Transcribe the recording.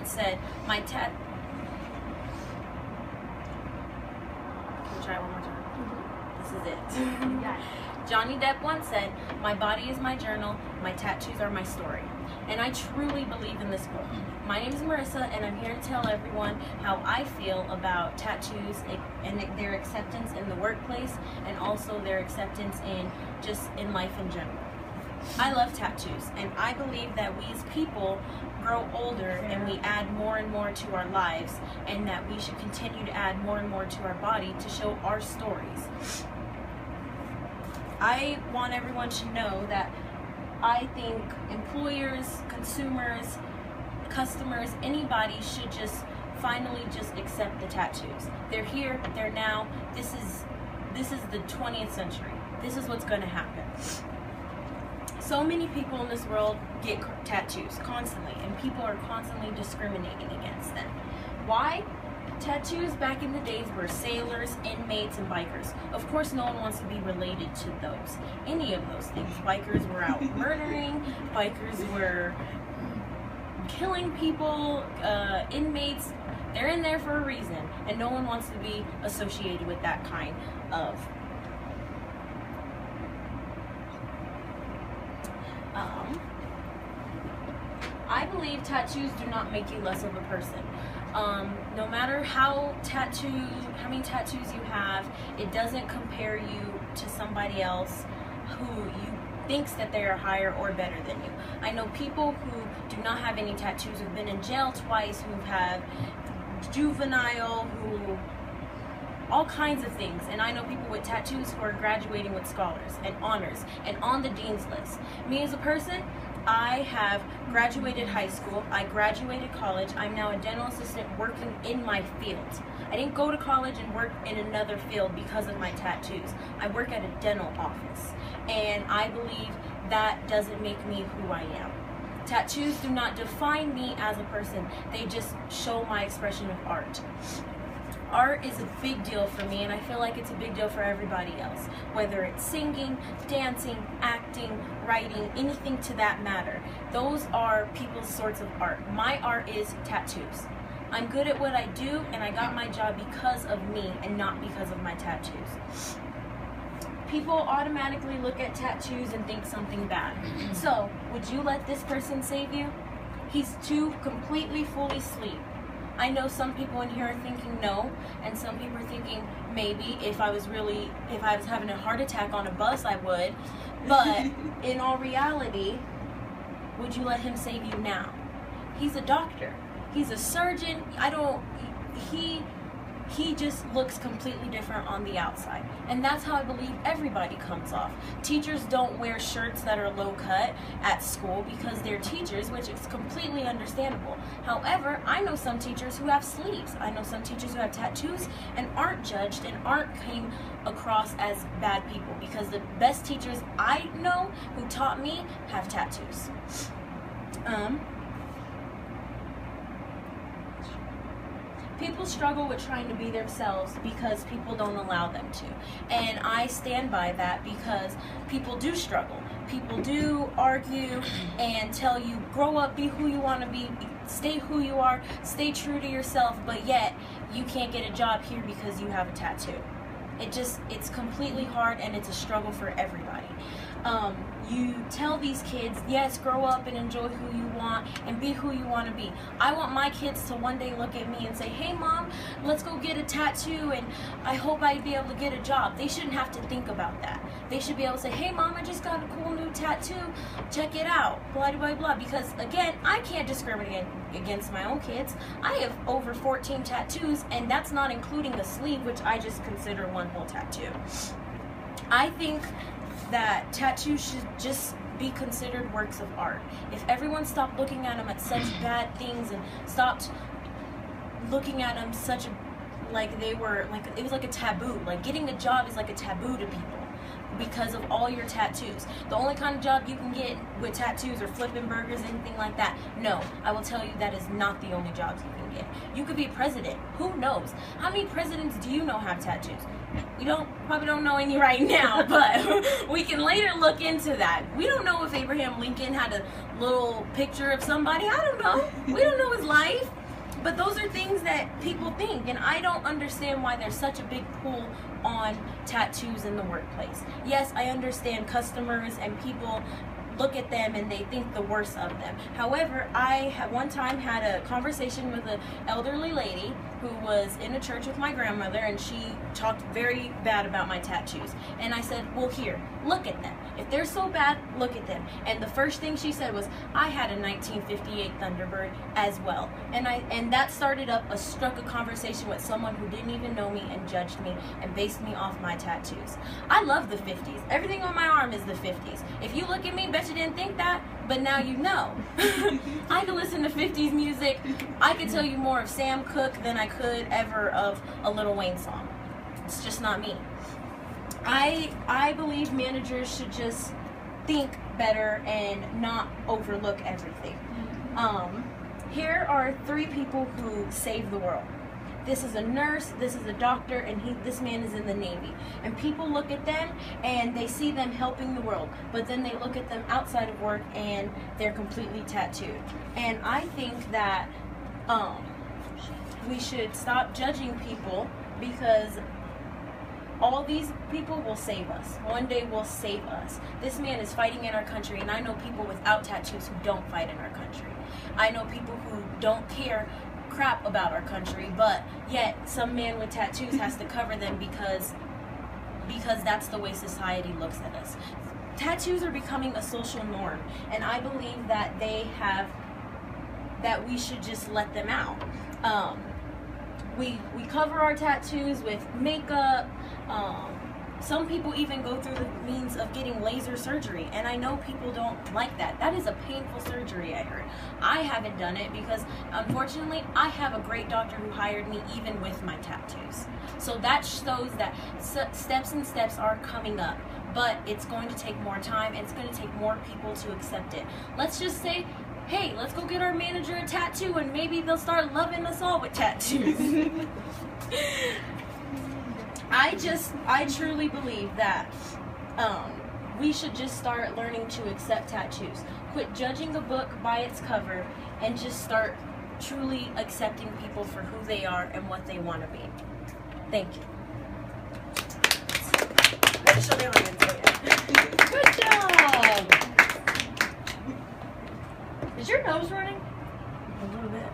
once said, try one more time. This is it. Yeah. Johnny Depp once said, "My body is my journal, my tattoos are my story." And I truly believe in this quote. My name is Marissa, and I'm here to tell everyone how I feel about tattoos and their acceptance in the workplace, and also their acceptance in life in general. I love tattoos, and I believe that we as people grow older and we add more and more to our lives, and that we should continue to add more and more to our body to show our stories. I want everyone to know that I think employers, consumers, customers, anybody should just finally just accept the tattoos. They're here, they're now. This is the 20th century. This is what's going to happen. So many people in this world get tattoos constantly, and people are constantly discriminating against them. Why? Tattoos back in the days were sailors, inmates, and bikers. Of course, no one wants to be related to those. Any of those things. Bikers were out murdering, bikers were killing people, inmates. They're in there for a reason, and no one wants to be associated with that kind of I believe tattoos do not make you less of a person. No matter how many tattoos you have, it doesn't compare you to somebody else who you thinks that they are higher or better than you. I know people who do not have any tattoos, who've been in jail twice, who have juvenile, who all kinds of things, and I know people with tattoos who are graduating with scholars and honors and on the dean's list. Me as a person, I have graduated high school, I graduated college, I'm now a dental assistant working in my field. I didn't go to college and work in another field because of my tattoos. I work at a dental office, and I believe that doesn't make me who I am. Tattoos do not define me as a person, they just show my expression of art. Art is a big deal for me, and I feel like it's a big deal for everybody else. Whether it's singing, dancing, acting, writing, anything to that matter. Those are people's sorts of art. My art is tattoos. I'm good at what I do, and I got my job because of me and not because of my tattoos. People automatically look at tattoos and think something bad. So, would you let this person save you? He's too completely fully asleep. I know some people in here are thinking no, and some people are thinking maybe if I was having a heart attack on a bus, I would. But in all reality, would you let him save you now? He's a doctor. He's a surgeon. He just looks completely different on the outside. And that's how I believe everybody comes off. Teachers don't wear shirts that are low cut at school because they're teachers, which is completely understandable. However, I know some teachers who have sleeves. I know some teachers who have tattoos and aren't judged and aren't came across as bad people, because the best teachers I know who taught me have tattoos. People struggle with trying to be themselves because people don't allow them to. And I stand by that, because people do struggle. People do argue and tell you, grow up, be who you want to be, stay who you are, stay true to yourself, but yet you can't get a job here because you have a tattoo. It's completely hard, and it's a struggle for everybody. You tell these kids, yes, grow up and enjoy who you want and be who you want to be. I want my kids to one day look at me and say, hey mom, let's go get a tattoo and I hope I'd be able to get a job. They shouldn't have to think about that. They should be able to say, hey mom, I just got a cool new tattoo, check it out, blah blah blah. Because again, I can't discriminate against my own kids. I have over 14 tattoos, and that's not including the sleeve, which I just consider one whole tattoo. I think that tattoos should just be considered works of art. If everyone stopped looking at them at such bad things and stopped looking at them like they were, like it was like a taboo. Like getting a job is like a taboo to people. because of all your tattoos. The only kind of job you can get with tattoos or flipping burgers, anything like that, no, I will tell you that is not the only jobs you can get. You could be president. Who knows? How many presidents do you know have tattoos? We probably don't know any right now, but we can later look into that. We don't know if Abraham Lincoln had a little picture of somebody. I don't know. We don't know his life. But those are things that people think, and I don't understand why there's such a big pull on tattoos in the workplace. Yes, I understand customers and people look at them and they think the worst of them. However, I one time had a conversation with an elderly lady who was in a church with my grandmother, and she talked very bad about my tattoos. And I said, well, here, look at them. If they're so bad, look at them. And the first thing she said was, I had a 1958 Thunderbird as well. And that struck a conversation with someone who didn't even know me and judged me and based me off my tattoos. I love the 50s. Everything on my arm is the 50s. If you look at me, bet you didn't think that, but now you know. I can listen to 50s music. I could tell you more of Sam Cooke than I could ever of a Lil Wayne song. It's just not me. I believe managers should just think better and not overlook everything. Here are 3 people who saved the world. This is a nurse, this is a doctor, and this man is in the Navy. And people look at them and they see them helping the world, but then they look at them outside of work and they're completely tattooed. And I think that we should stop judging people, because all these people will save us. One day will save us. This man is fighting in our country, and I know people without tattoos who don't fight in our country. I know people who don't care crap about our country, but yet some man with tattoos has to cover them because that's the way society looks at us. Tattoos are becoming a social norm, and I believe that that we should just let them out. We cover our tattoos with makeup. Some people even go through the means of getting laser surgery, and I know people don't like that. That is a painful surgery, I heard. I haven't done it because, unfortunately, I have a great doctor who hired me even with my tattoos. So that shows that steps and steps are coming up, but it's going to take more time, and it's going to take more people to accept it. Let's just say, hey, let's go get our manager a tattoo, and maybe they'll start loving us all with tattoos. I truly believe that we should just start learning to accept tattoos. Quit judging a book by its cover and just start truly accepting people for who they are and what they want to be. Thank you. Good job! Is your nose running? A little bit.